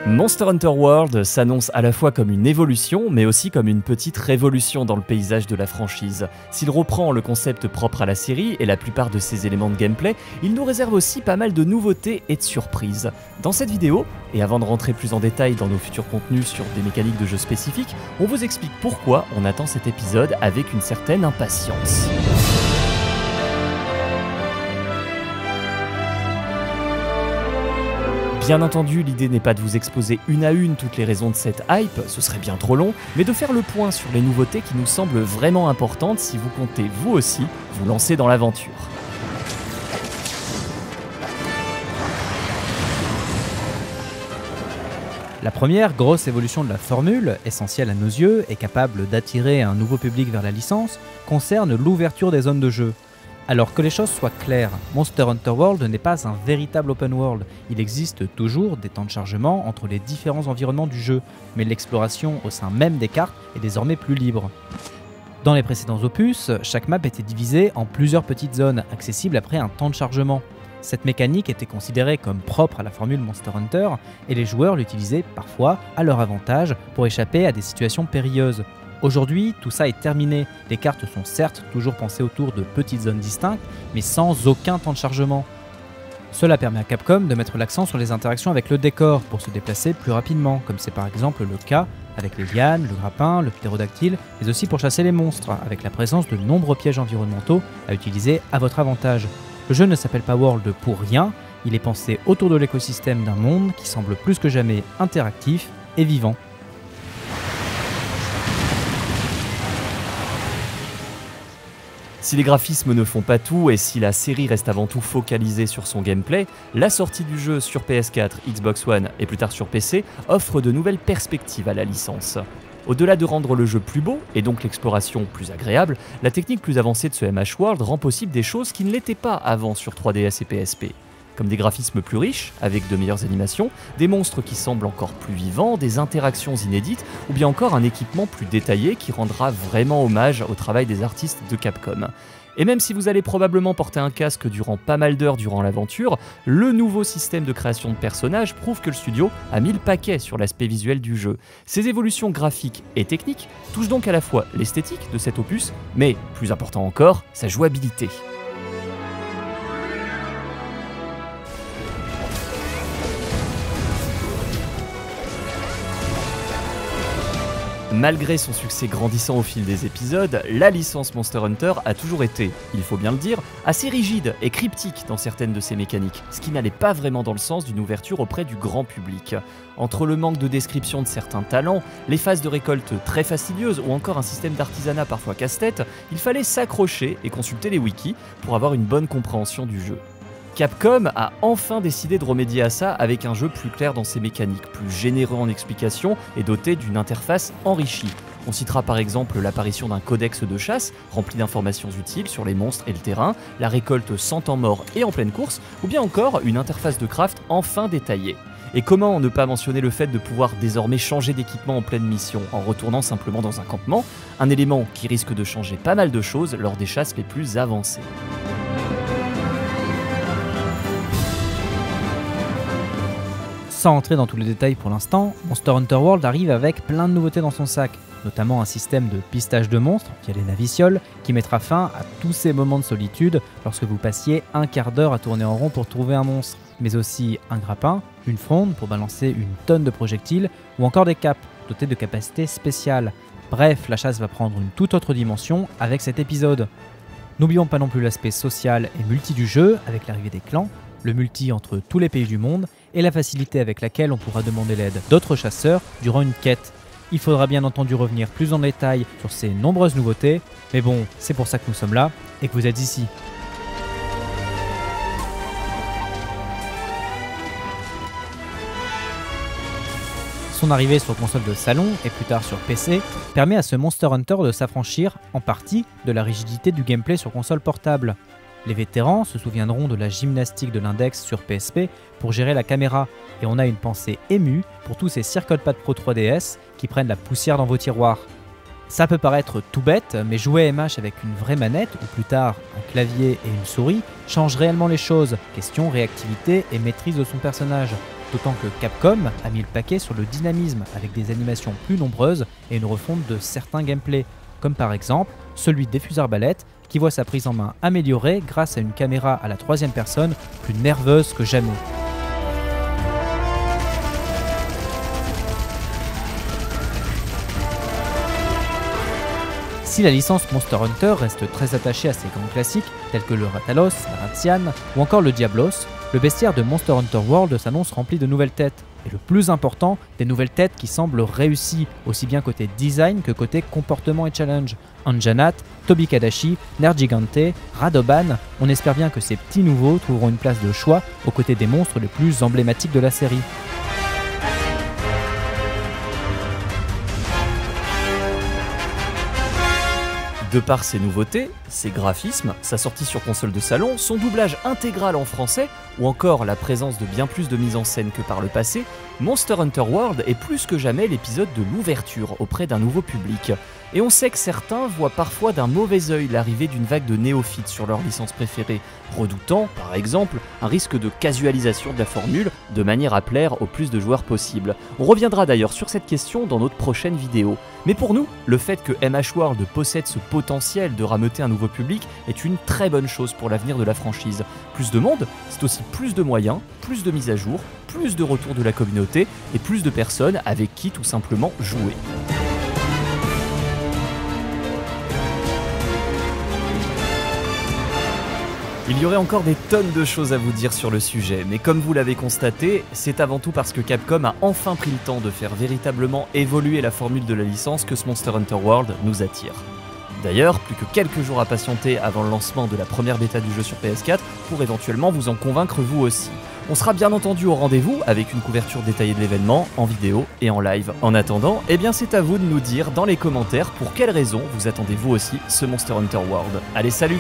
Monster Hunter World s'annonce à la fois comme une évolution, mais aussi comme une petite révolution dans le paysage de la franchise. S'il reprend le concept propre à la série et la plupart de ses éléments de gameplay, il nous réserve aussi pas mal de nouveautés et de surprises. Dans cette vidéo, et avant de rentrer plus en détail dans nos futurs contenus sur des mécaniques de jeu spécifiques, on vous explique pourquoi on attend cet épisode avec une certaine impatience. Bien entendu, l'idée n'est pas de vous exposer une à une toutes les raisons de cette hype, ce serait bien trop long, mais de faire le point sur les nouveautés qui nous semblent vraiment importantes si vous comptez vous aussi vous lancer dans l'aventure. La première grosse évolution de la formule, essentielle à nos yeux et capable d'attirer un nouveau public vers la licence, concerne l'ouverture des zones de jeu. Alors que les choses soient claires, Monster Hunter World n'est pas un véritable open world. Il existe toujours des temps de chargement entre les différents environnements du jeu, mais l'exploration au sein même des cartes est désormais plus libre. Dans les précédents opus, chaque map était divisée en plusieurs petites zones, accessibles après un temps de chargement. Cette mécanique était considérée comme propre à la formule Monster Hunter, et les joueurs l'utilisaient parfois à leur avantage pour échapper à des situations périlleuses. Aujourd'hui, tout ça est terminé. Les cartes sont certes toujours pensées autour de petites zones distinctes, mais sans aucun temps de chargement. Cela permet à Capcom de mettre l'accent sur les interactions avec le décor pour se déplacer plus rapidement, comme c'est par exemple le cas avec les lianes, le grappin, le ptérodactyle, mais aussi pour chasser les monstres, avec la présence de nombreux pièges environnementaux à utiliser à votre avantage. Le jeu ne s'appelle pas World pour rien, il est pensé autour de l'écosystème d'un monde qui semble plus que jamais interactif et vivant. Si les graphismes ne font pas tout et si la série reste avant tout focalisée sur son gameplay, la sortie du jeu sur PS4, Xbox One et plus tard sur PC offre de nouvelles perspectives à la licence. Au-delà de rendre le jeu plus beau et donc l'exploration plus agréable, la technique plus avancée de ce MH World rend possible des choses qui ne l'étaient pas avant sur 3DS et PSP. Comme des graphismes plus riches, avec de meilleures animations, des monstres qui semblent encore plus vivants, des interactions inédites, ou bien encore un équipement plus détaillé qui rendra vraiment hommage au travail des artistes de Capcom. Et même si vous allez probablement porter un casque durant pas mal d'heures durant l'aventure, le nouveau système de création de personnages prouve que le studio a mis le paquet sur l'aspect visuel du jeu. Ces évolutions graphiques et techniques touchent donc à la fois l'esthétique de cet opus, mais plus important encore, sa jouabilité. Malgré son succès grandissant au fil des épisodes, la licence Monster Hunter a toujours été, il faut bien le dire, assez rigide et cryptique dans certaines de ses mécaniques, ce qui n'allait pas vraiment dans le sens d'une ouverture auprès du grand public. Entre le manque de description de certains talents, les phases de récolte très fastidieuses ou encore un système d'artisanat parfois casse-tête, il fallait s'accrocher et consulter les wikis pour avoir une bonne compréhension du jeu. Capcom a enfin décidé de remédier à ça avec un jeu plus clair dans ses mécaniques, plus généreux en explications et doté d'une interface enrichie. On citera par exemple l'apparition d'un codex de chasse rempli d'informations utiles sur les monstres et le terrain, la récolte sans temps mort et en pleine course, ou bien encore une interface de craft enfin détaillée. Et comment ne pas mentionner le fait de pouvoir désormais changer d'équipement en pleine mission en retournant simplement dans un campement, un élément qui risque de changer pas mal de choses lors des chasses les plus avancées. Sans entrer dans tous les détails pour l'instant, Monster Hunter World arrive avec plein de nouveautés dans son sac, notamment un système de pistage de monstres via les navicioles qui mettra fin à tous ces moments de solitude lorsque vous passiez un quart d'heure à tourner en rond pour trouver un monstre, mais aussi un grappin, une fronde pour balancer une tonne de projectiles ou encore des capes dotés de capacités spéciales. Bref, la chasse va prendre une toute autre dimension avec cet épisode. N'oublions pas non plus l'aspect social et multi du jeu avec l'arrivée des clans, le multi entre tous les pays du monde et la facilité avec laquelle on pourra demander l'aide d'autres chasseurs durant une quête. Il faudra bien entendu revenir plus en détail sur ces nombreuses nouveautés, mais bon, c'est pour ça que nous sommes là et que vous êtes ici. Son arrivée sur console de salon et plus tard sur PC permet à ce Monster Hunter de s'affranchir en partie de la rigidité du gameplay sur console portable. Les vétérans se souviendront de la gymnastique de l'index sur PSP pour gérer la caméra, et on a une pensée émue pour tous ces CirclePad Pro 3DS qui prennent la poussière dans vos tiroirs. Ça peut paraître tout bête, mais jouer MH avec une vraie manette, ou plus tard un clavier et une souris, change réellement les choses, question réactivité et maîtrise de son personnage. d'autant que Capcom a mis le paquet sur le dynamisme avec des animations plus nombreuses et une refonte de certains gameplays, comme par exemple celui des fusils arbalètes qui voit sa prise en main améliorée grâce à une caméra à la troisième personne plus nerveuse que jamais. Si la licence Monster Hunter reste très attachée à ses grands classiques, tels que le Rathalos, la Ratian ou encore le Diablos, le bestiaire de Monster Hunter World s'annonce rempli de nouvelles têtes. Et le plus important, des nouvelles têtes qui semblent réussies, aussi bien côté design que côté comportement et challenge. Anjanat, Tobi-Kadashi, Nergigante, Radoban, on espère bien que ces petits nouveaux trouveront une place de choix aux côtés des monstres les plus emblématiques de la série. De par ses nouveautés, ses graphismes, sa sortie sur console de salon, son doublage intégral en français, ou encore la présence de bien plus de mise en scène que par le passé, Monster Hunter World est plus que jamais l'épisode de l'ouverture auprès d'un nouveau public. Et on sait que certains voient parfois d'un mauvais œil l'arrivée d'une vague de néophytes sur leur licence préférée, redoutant, par exemple, un risque de casualisation de la formule, de manière à plaire au plus de joueurs possible. On reviendra d'ailleurs sur cette question dans notre prochaine vidéo. Mais pour nous, le fait que MH World possède ce potentiel de rameuter un nouveau public est une très bonne chose pour l'avenir de la franchise. Plus de monde, c'est aussi plus de moyens, plus de mises à jour, plus de retour de la communauté et plus de personnes avec qui tout simplement jouer. Il y aurait encore des tonnes de choses à vous dire sur le sujet, mais comme vous l'avez constaté, c'est avant tout parce que Capcom a enfin pris le temps de faire véritablement évoluer la formule de la licence que ce Monster Hunter World nous attire. D'ailleurs, plus que quelques jours à patienter avant le lancement de la première bêta du jeu sur PS4 pour éventuellement vous en convaincre vous aussi. On sera bien entendu au rendez-vous avec une couverture détaillée de l'événement, en vidéo et en live. En attendant, eh bien c'est à vous de nous dire dans les commentaires pour quelles raisons vous attendez vous aussi ce Monster Hunter World. Allez, salut!